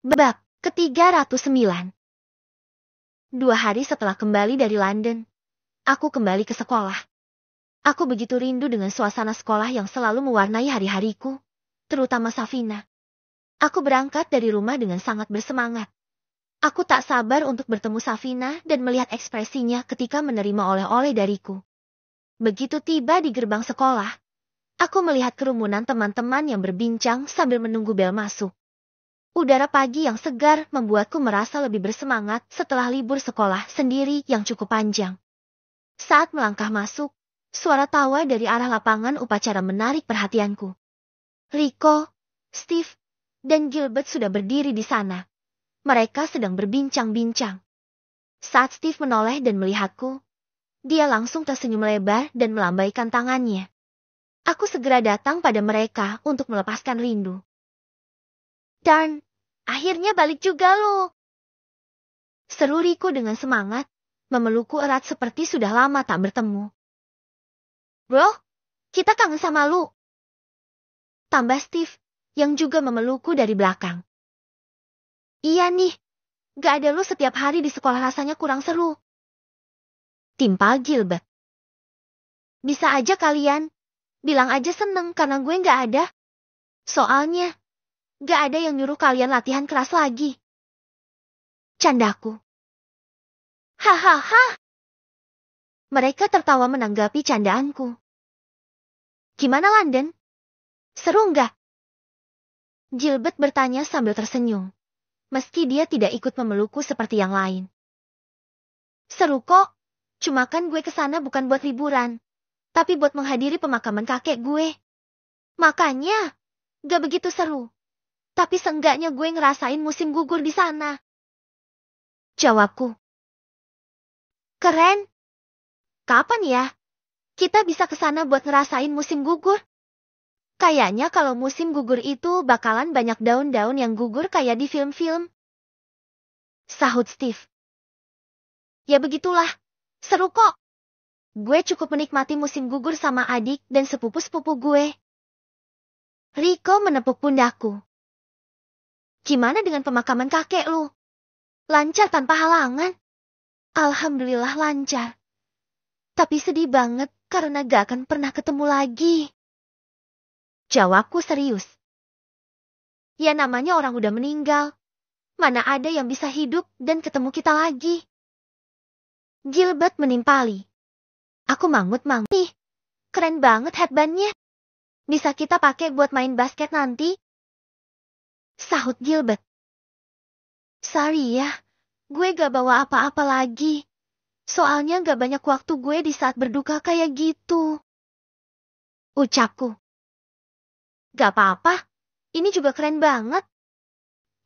Bab ke-309. 2 hari setelah kembali dari London, aku kembali ke sekolah. Aku begitu rindu dengan suasana sekolah yang selalu mewarnai hari-hariku, terutama Safina. Aku berangkat dari rumah dengan sangat bersemangat. Aku tak sabar untuk bertemu Safina dan melihat ekspresinya ketika menerima oleh-oleh dariku. Begitu tiba di gerbang sekolah, aku melihat kerumunan teman-teman yang berbincang sambil menunggu bel masuk. Udara pagi yang segar membuatku merasa lebih bersemangat setelah libur sekolah sendiri yang cukup panjang. Saat melangkah masuk, suara tawa dari arah lapangan upacara menarik perhatianku. Rico, Steve, dan Gilbert sudah berdiri di sana. Mereka sedang berbincang-bincang. Saat Steve menoleh dan melihatku, dia langsung tersenyum lebar dan melambaikan tangannya. Aku segera datang pada mereka untuk melepaskan rindu. Dan akhirnya balik juga lo. Seru Rico dengan semangat, memelukku erat seperti sudah lama tak bertemu. Bro, kita kangen sama lu. Tambah Steve, yang juga memelukku dari belakang. Iya nih, gak ada lu setiap hari di sekolah rasanya kurang seru. Timpal Gilbert. Bisa aja kalian, bilang aja seneng karena gue gak ada. Soalnya, gak ada yang nyuruh kalian latihan keras lagi. Candaku. Hahaha. Mereka tertawa menanggapi candaanku. Gimana London? Seru nggak? Gilbert bertanya sambil tersenyum, meski dia tidak ikut memelukku seperti yang lain. Seru kok, cuma kan gue kesana bukan buat liburan, tapi buat menghadiri pemakaman kakek gue. Makanya, gak begitu seru. Tapi seenggaknya gue ngerasain musim gugur di sana. Jawabku. Keren. Kapan ya? Kita bisa ke sana buat ngerasain musim gugur? Kayaknya kalau musim gugur itu bakalan banyak daun-daun yang gugur kayak di film-film. Sahut Steve. Ya begitulah, seru kok. Gue cukup menikmati musim gugur sama adik dan sepupu-sepupu gue. Rico menepuk pundakku. Gimana dengan pemakaman kakek lu? Lancar tanpa halangan? Alhamdulillah lancar. Tapi sedih banget karena gak akan pernah ketemu lagi. Jawabku serius. Ya namanya orang udah meninggal. Mana ada yang bisa hidup dan ketemu kita lagi? Gilbert menimpali. Aku mangut-mangut. Nih, keren banget headbandnya. Bisa kita pakai buat main basket nanti? Sahut Gilbert. Sorry ya, gue gak bawa apa-apa lagi. Soalnya gak banyak waktu gue di saat berduka kayak gitu. Ucapku. Gak apa-apa, ini juga keren banget.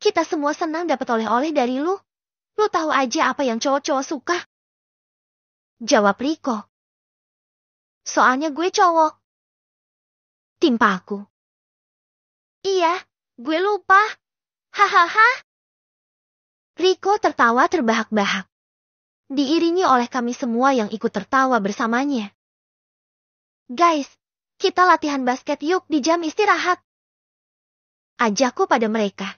Kita semua senang dapat oleh-oleh dari lu. Lu tahu aja apa yang cowok-cowok suka. Jawab Rico. Soalnya gue cowok. Timpaku. Iya, gue lupa. Hahaha. Rico tertawa terbahak-bahak. Diiringi oleh kami semua yang ikut tertawa bersamanya. Guys, kita latihan basket yuk di jam istirahat. Ajakku pada mereka.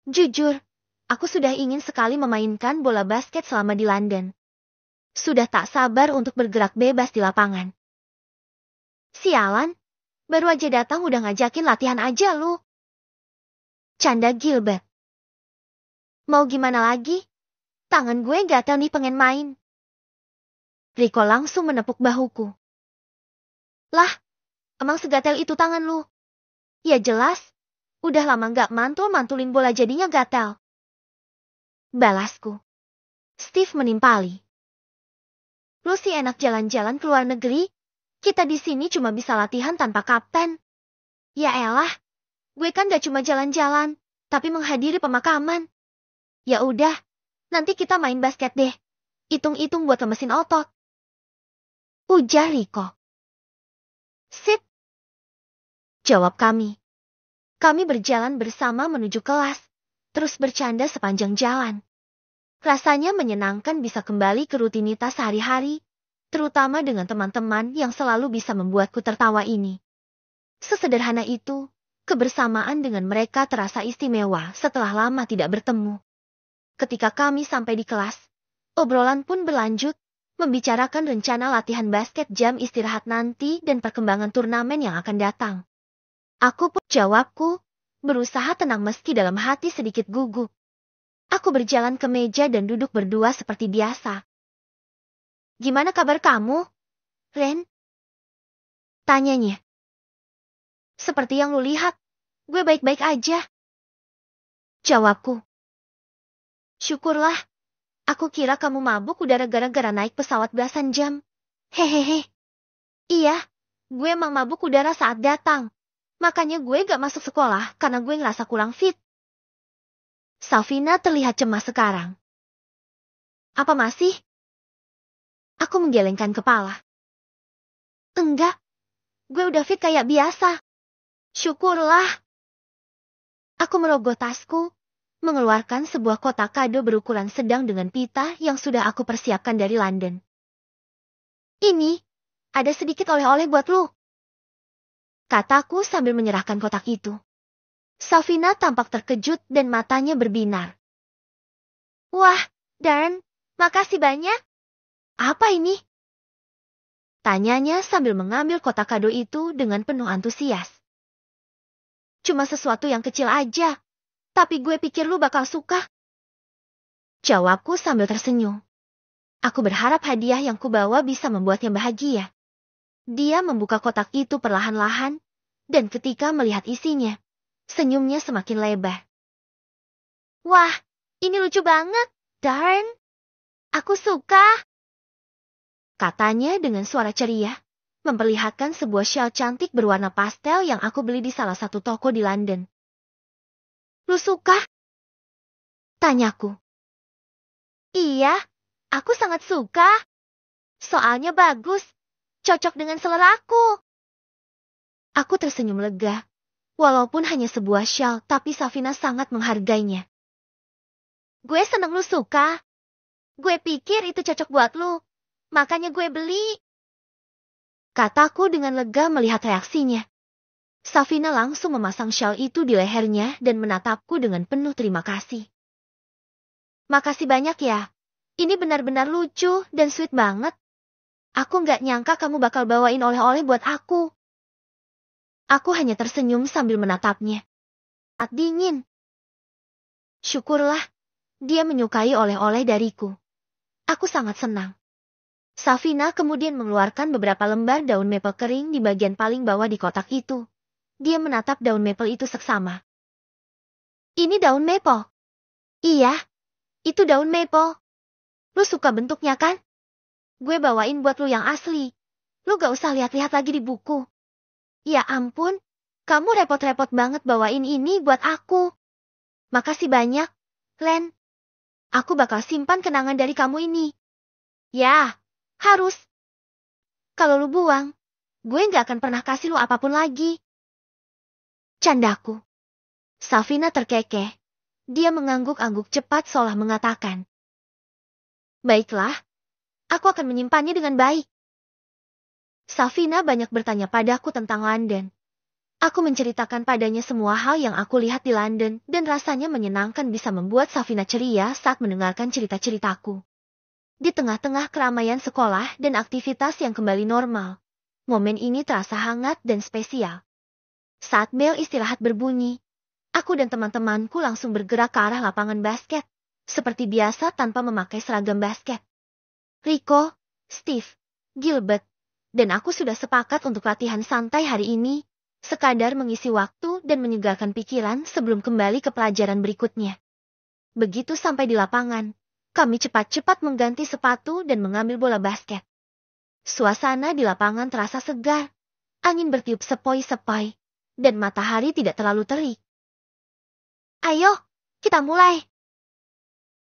Jujur, aku sudah ingin sekali memainkan bola basket selama di London. Sudah tak sabar untuk bergerak bebas di lapangan. Sialan, baru aja datang udah ngajakin latihan aja lu. Canda Gilbert. Mau gimana lagi? Tangan gue gatel nih pengen main. Rico langsung menepuk bahuku. Lah, emang segatel itu tangan lu? Ya jelas, udah lama gak mantul-mantulin bola jadinya gatel. Balasku. Steve menimpali. Lu sih enak jalan-jalan ke luar negeri, kita di sini cuma bisa latihan tanpa kapten. Ya elah, gue kan gak cuma jalan-jalan, tapi menghadiri pemakaman. Ya udah, nanti kita main basket deh. Hitung-hitung buat lemesin otot. Ujar Rico. Sip. Jawab kami. Kami berjalan bersama menuju kelas, terus bercanda sepanjang jalan. Rasanya menyenangkan bisa kembali ke rutinitas sehari-hari, terutama dengan teman-teman yang selalu bisa membuatku tertawa ini. Sesederhana itu, Kebersamaan dengan mereka terasa istimewa setelah lama tidak bertemu. Ketika kami sampai di kelas, obrolan pun berlanjut, membicarakan rencana latihan basket jam istirahat nanti dan perkembangan turnamen yang akan datang. Aku pun jawabku, berusaha tenang meski dalam hati sedikit gugup. Aku berjalan ke meja dan duduk berdua seperti biasa. Gimana kabar kamu, Ren? Tanyanya. Seperti yang lu lihat, gue baik-baik aja. Jawabku. Syukurlah, aku kira kamu mabuk udara gara-gara naik pesawat belasan jam. Hehehe. Iya, gue emang mabuk udara saat datang. Makanya gue gak masuk sekolah karena gue ngerasa kurang fit. Safina terlihat cemas sekarang. Apa masih? Aku menggelengkan kepala. Enggak, gue udah fit kayak biasa. Syukurlah. Aku merogoh tasku, mengeluarkan sebuah kotak kado berukuran sedang dengan pita yang sudah aku persiapkan dari London. Ini, ada sedikit oleh-oleh buat lu. Kataku sambil menyerahkan kotak itu. Safina tampak terkejut dan matanya berbinar. Wah, Darren, makasih banyak. Apa ini? Tanyanya sambil mengambil kotak kado itu dengan penuh antusias. Cuma sesuatu yang kecil aja, tapi gue pikir lu bakal suka. Jawabku sambil tersenyum. Aku berharap hadiah yang kubawa bisa membuatnya bahagia. Dia membuka kotak itu perlahan-lahan, dan ketika melihat isinya, senyumnya semakin lebar. Wah, ini lucu banget, Darren. Aku suka. Katanya dengan suara ceria, memperlihatkan sebuah shawl cantik berwarna pastel yang aku beli di salah satu toko di London. Lu suka? Tanyaku. Iya, aku sangat suka. Soalnya bagus, cocok dengan seleraku. Aku tersenyum lega, walaupun hanya sebuah shawl, tapi Safina sangat menghargainya. Gue seneng lu suka. Gue pikir itu cocok buat lu, makanya gue beli. Kataku dengan lega melihat reaksinya. Safina langsung memasang shawl itu di lehernya dan menatapku dengan penuh terima kasih. Makasih banyak ya. Ini benar-benar lucu dan sweet banget. Aku nggak nyangka kamu bakal bawain oleh-oleh buat aku. Aku hanya tersenyum sambil menatapnya. Saat dingin. Syukurlah, dia menyukai oleh-oleh dariku. Aku sangat senang. Safina kemudian mengeluarkan beberapa lembar daun maple kering di bagian paling bawah di kotak itu. Dia menatap daun maple itu seksama. Ini daun maple? Iya, itu daun maple. Lu suka bentuknya kan? Gue bawain buat lu yang asli. Lu gak usah lihat-lihat lagi di buku. Ya ampun, kamu repot-repot banget bawain ini buat aku. Makasih banyak, Len. Aku bakal simpan kenangan dari kamu ini. Ya, harus. Kalau lu buang, gue gak akan pernah kasih lu apapun lagi. Candaku. Safina terkekeh. Dia mengangguk-angguk cepat seolah mengatakan. Baiklah, aku akan menyimpannya dengan baik. Safina banyak bertanya padaku tentang London. Aku menceritakan padanya semua hal yang aku lihat di London dan rasanya menyenangkan bisa membuat Safina ceria saat mendengarkan cerita-ceritaku. Di tengah-tengah keramaian sekolah dan aktivitas yang kembali normal, momen ini terasa hangat dan spesial. Saat bel istirahat berbunyi, aku dan teman-temanku langsung bergerak ke arah lapangan basket, seperti biasa tanpa memakai seragam basket. Rico, Steve, Gilbert, dan aku sudah sepakat untuk latihan santai hari ini, sekadar mengisi waktu dan menyegarkan pikiran sebelum kembali ke pelajaran berikutnya. Begitu sampai di lapangan, kami cepat-cepat mengganti sepatu dan mengambil bola basket. Suasana di lapangan terasa segar, angin bertiup sepoi-sepoi, dan matahari tidak terlalu terik. Ayo, kita mulai,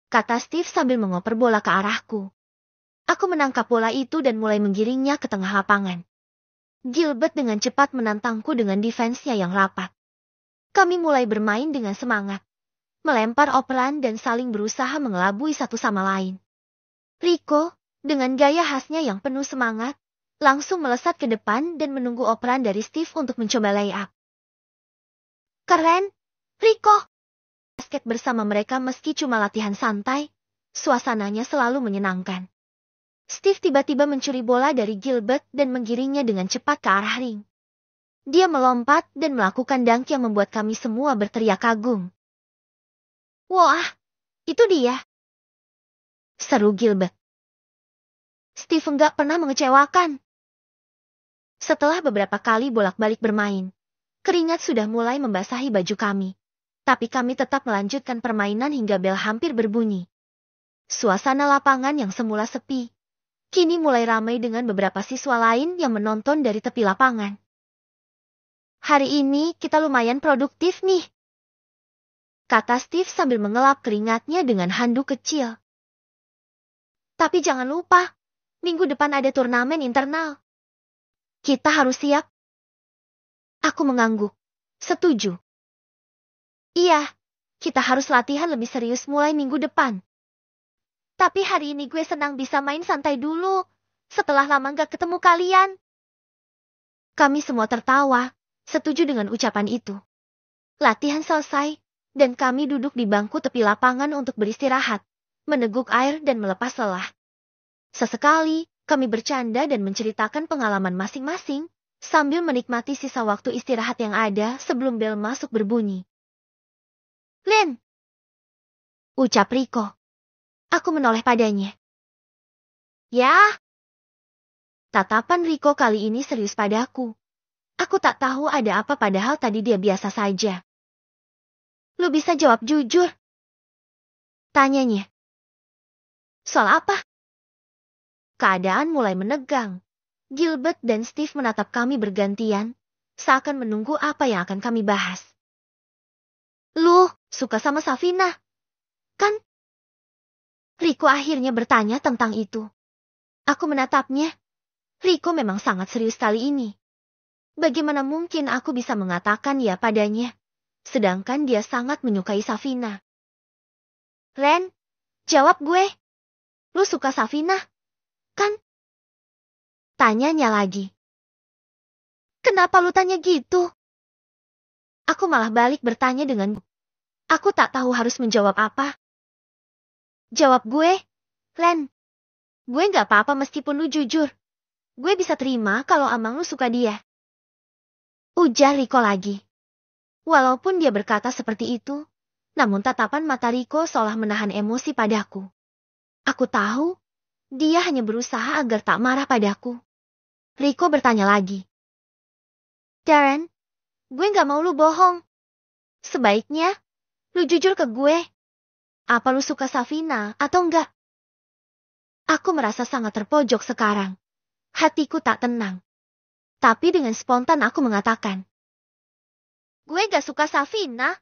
kata Steve sambil mengoper bola ke arahku. Aku menangkap bola itu dan mulai menggiringnya ke tengah lapangan. Gilbert dengan cepat menantangku dengan defense-nya yang rapat. Kami mulai bermain dengan semangat, melempar operan dan saling berusaha mengelabui satu sama lain. Rico, dengan gaya khasnya yang penuh semangat, langsung melesat ke depan dan menunggu operan dari Steve untuk mencoba layup. Keren, Rico. Basket bersama mereka meski cuma latihan santai, suasananya selalu menyenangkan. Steve tiba-tiba mencuri bola dari Gilbert dan menggiringnya dengan cepat ke arah ring. Dia melompat dan melakukan dunk yang membuat kami semua berteriak kagum. Wah, itu dia, seru Gilbert. Steve enggak pernah mengecewakan. Setelah beberapa kali bolak-balik bermain, keringat sudah mulai membasahi baju kami. Tapi kami tetap melanjutkan permainan hingga bel hampir berbunyi. Suasana lapangan yang semula sepi, kini mulai ramai dengan beberapa siswa lain yang menonton dari tepi lapangan. Hari ini kita lumayan produktif nih, kata Steve sambil mengelap keringatnya dengan handuk kecil. Tapi jangan lupa, minggu depan ada turnamen internal. Kita harus siap. Aku mengangguk. Setuju. Iya, kita harus latihan lebih serius mulai minggu depan. Tapi hari ini gue senang bisa main santai dulu, setelah lama gak ketemu kalian. Kami semua tertawa, setuju dengan ucapan itu. Latihan selesai, dan kami duduk di bangku tepi lapangan untuk beristirahat, meneguk air dan melepas lelah. Sesekali, kami bercanda dan menceritakan pengalaman masing-masing, sambil menikmati sisa waktu istirahat yang ada sebelum bel masuk berbunyi. Len, ucap Rico. Aku menoleh padanya. Ya. Tatapan Rico kali ini serius padaku. Aku tak tahu ada apa padahal tadi dia biasa saja. Lu bisa jawab jujur? Tanyanya. Soal apa? Keadaan mulai menegang. Gilbert dan Steve menatap kami bergantian, seakan menunggu apa yang akan kami bahas. Lu suka sama Safina, kan? Rico akhirnya bertanya tentang itu. Aku menatapnya. Rico memang sangat serius kali ini. Bagaimana mungkin aku bisa mengatakan ya padanya, sedangkan dia sangat menyukai Safina. Ren, jawab gue. Lu suka Safina, kan? Tanyanya lagi. Kenapa lu tanya gitu? Aku malah balik bertanya dengan... Aku tak tahu harus menjawab apa. Jawab gue, Ren. Gue gak apa-apa meskipun lu jujur. Gue bisa terima kalau amang lu suka dia. Ujar Rico lagi. Walaupun dia berkata seperti itu, namun tatapan mata Rico seolah menahan emosi padaku. Aku tahu, dia hanya berusaha agar tak marah padaku. Rico bertanya lagi. Darren, gue gak mau lu bohong. Sebaiknya, lu jujur ke gue. Apa lu suka Safina atau enggak? Aku merasa sangat terpojok sekarang. Hatiku tak tenang. Tapi dengan spontan aku mengatakan. Gue gak suka Safina.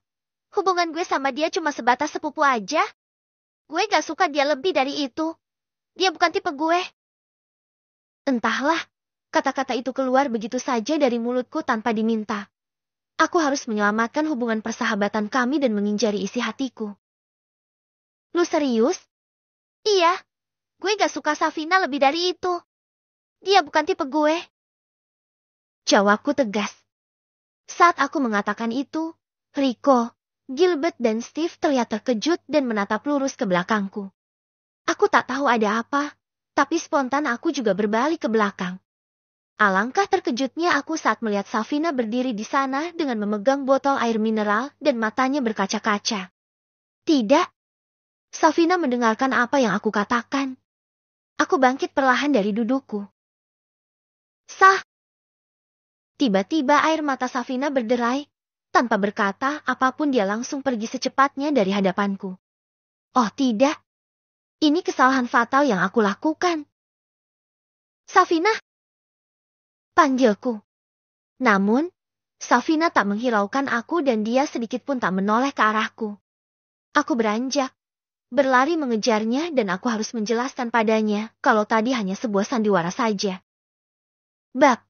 Hubungan gue sama dia cuma sebatas sepupu aja. Gue gak suka dia lebih dari itu. Dia bukan tipe gue. Entahlah, kata-kata itu keluar begitu saja dari mulutku tanpa diminta. Aku harus menyelamatkan hubungan persahabatan kami dan menginjari isi hatiku. Lu serius? Iya, gue gak suka Safina lebih dari itu. Dia bukan tipe gue. Jawabku tegas. Saat aku mengatakan itu, Rico, Gilbert dan Steve terlihat terkejut dan menatap lurus ke belakangku. Aku tak tahu ada apa, tapi spontan aku juga berbalik ke belakang. Alangkah terkejutnya aku saat melihat Safina berdiri di sana dengan memegang botol air mineral dan matanya berkaca-kaca. Tidak. Safina mendengarkan apa yang aku katakan. Aku bangkit perlahan dari dudukku. Sah. Tiba-tiba air mata Safina berderai. Tanpa berkata apapun dia langsung pergi secepatnya dari hadapanku. Oh tidak. Ini kesalahan fatal yang aku lakukan. Safina. Panggilku. Namun, Safina tak menghiraukan aku dan dia sedikit pun tak menoleh ke arahku. Aku beranjak, berlari mengejarnya dan aku harus menjelaskan padanya kalau tadi hanya sebuah sandiwara saja. Bab